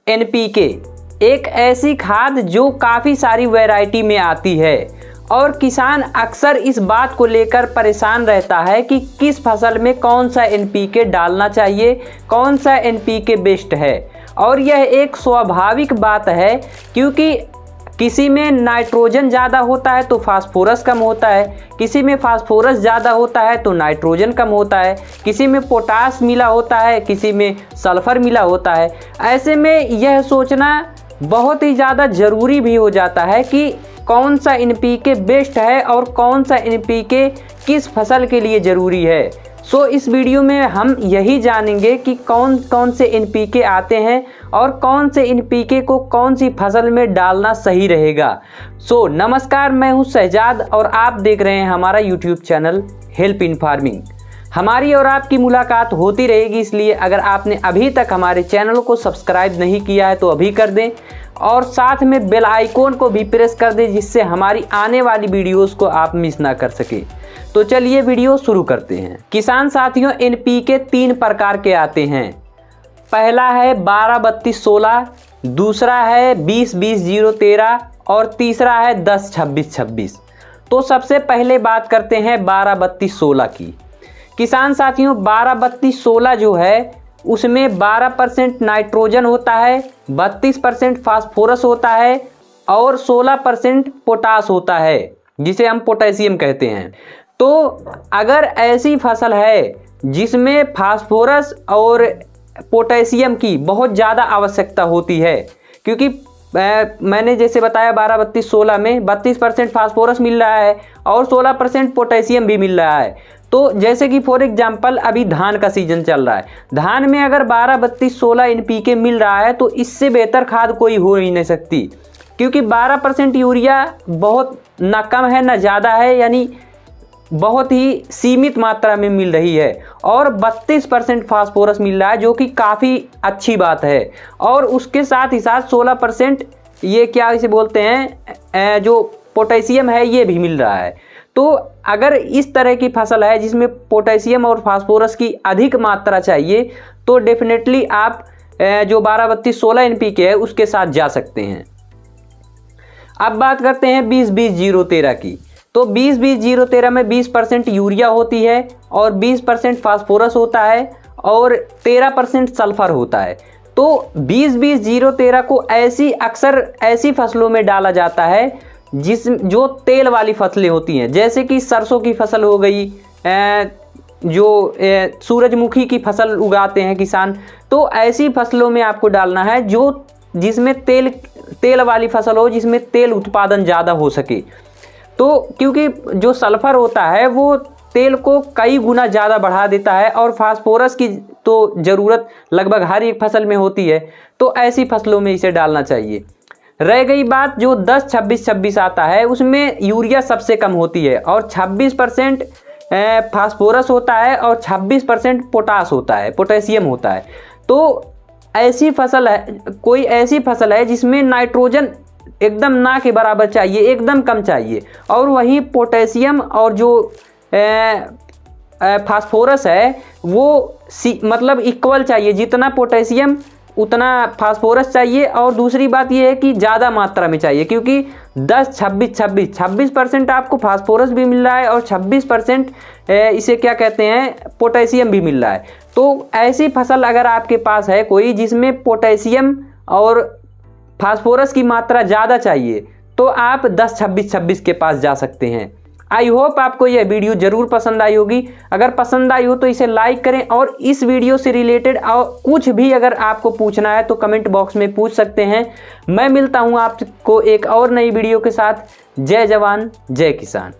NPK एक ऐसी खाद जो काफ़ी सारी वैरायटी में आती है और किसान अक्सर इस बात को लेकर परेशान रहता है कि किस फसल में कौन सा एनपीके डालना चाहिए, कौन सा एनपीके बेस्ट है। और यह एक स्वाभाविक बात है क्योंकि किसी में नाइट्रोजन ज़्यादा होता है तो फास्फोरस कम होता है, किसी में फास्फोरस ज़्यादा होता है तो नाइट्रोजन कम होता है, किसी में पोटास मिला होता है, किसी में सल्फ़र मिला होता है। ऐसे में यह सोचना बहुत ही ज़्यादा ज़रूरी भी हो जाता है कि कौन सा एनपीके बेस्ट है और कौन सा एनपीके किस फसल के लिए ज़रूरी है। सो इस वीडियो में हम यही जानेंगे कि कौन कौन से एनपीके आते हैं और कौन से एनपीके को कौन सी फसल में डालना सही रहेगा। सो नमस्कार, मैं हूं शहजाद और आप देख रहे हैं हमारा YouTube channel help in farming. हमारी और आपकी मुलाकात होती रहेगी, इसलिए अगर आपने अभी तक हमारे चैनल को सब्सक्राइब नहीं किया है तो अभी कर दें और साथ में बेल आइकॉन को भी प्रेस कर दें जिससे हमारी आने वाली वीडियोस को आप मिस ना कर सके। तो चलिए वीडियो शुरू करते हैं। किसान साथियों, एनपीके 3 प्रकार के आते हैं। पहला है 12-32-16, दूसरा है 20-20-0-13 और तीसरा है 10-26-26। तो सबसे पहले बात करते हैं 12-32-16 की। किसान साथियों, 12-32-16 जो है उसमें 12% नाइट्रोजन होता है, 32% फास्फोरस होता है और 16% पोटास होता है जिसे हम पोटेशियम कहते हैं। तो अगर ऐसी फसल है जिसमें फास्फोरस और पोटेशियम की बहुत ज़्यादा आवश्यकता होती है, क्योंकि मैंने जैसे बताया 12-32-16 में 32% फास्फोरस मिल रहा है और 16% पोटेशियम भी मिल रहा है। तो जैसे कि फॉर एग्जांपल अभी धान का सीजन चल रहा है, धान में अगर 12-32-16 एनपीके मिल रहा है तो इससे बेहतर खाद कोई हो ही नहीं सकती, क्योंकि 12% यूरिया बहुत ना कम है ना ज़्यादा है, यानी बहुत ही सीमित मात्रा में मिल रही है और 32% फास्फोरस मिल रहा है जो कि काफ़ी अच्छी बात है। और उसके साथ ही साथ 16% ये क्या इसे बोलते हैं जो पोटेशियम है ये भी मिल रहा है। तो अगर इस तरह की फसल है जिसमें पोटेशियम और फास्फोरस की अधिक मात्रा चाहिए तो डेफिनेटली आप जो 12-32-16 एनपीके है उसके साथ जा सकते हैं। अब बात करते हैं 20-20-0-13 की। तो 20-20-0-13 में 20% यूरिया होती है और 20% फास्फोरस होता है और 13% सल्फर होता है। तो 20-20-0-13 को अक्सर ऐसी फसलों में डाला जाता है जो तेल वाली फसलें होती हैं, जैसे कि सरसों की फसल हो गई, जो सूरजमुखी की फसल उगाते हैं किसान। तो ऐसी फसलों में आपको डालना है जिसमें तेल वाली फसल हो, जिसमें तेल उत्पादन ज़्यादा हो सके। तो क्योंकि जो सल्फ़र होता है वो तेल को कई गुना ज़्यादा बढ़ा देता है और फास्फोरस की तो ज़रूरत लगभग हर एक फसल में होती है, तो ऐसी फसलों में इसे डालना चाहिए। रह गई बात जो 10-26-26 आता है, उसमें यूरिया सबसे कम होती है और 26% फास्फोरस होता है और 26% पोटास होता है, पोटेशियम होता है। तो ऐसी फसल है, कोई ऐसी फसल है जिसमें नाइट्रोजन एकदम ना के बराबर चाहिए, एकदम कम चाहिए, और वहीं पोटेशियम और जो फास्फोरस है वो मतलब इक्वल चाहिए, जितना पोटेशियम उतना फास्फोरस चाहिए। और दूसरी बात यह है कि ज़्यादा मात्रा में चाहिए, क्योंकि 10-26-26 आपको फास्फोरस भी मिल रहा है और 26% इसे क्या कहते हैं पोटेशियम भी मिल रहा है। तो ऐसी फसल अगर आपके पास है कोई जिसमें पोटेशियम और फास्फोरस की मात्रा ज़्यादा चाहिए तो आप 10-26-26 के पास जा सकते हैं। आई होप आपको यह वीडियो ज़रूर पसंद आई होगी। अगर पसंद आई हो तो इसे लाइक करें और इस वीडियो से रिलेटेड और कुछ भी अगर आपको पूछना है तो कमेंट बॉक्स में पूछ सकते हैं। मैं मिलता हूं आपको एक और नई वीडियो के साथ। जय जवान जय किसान।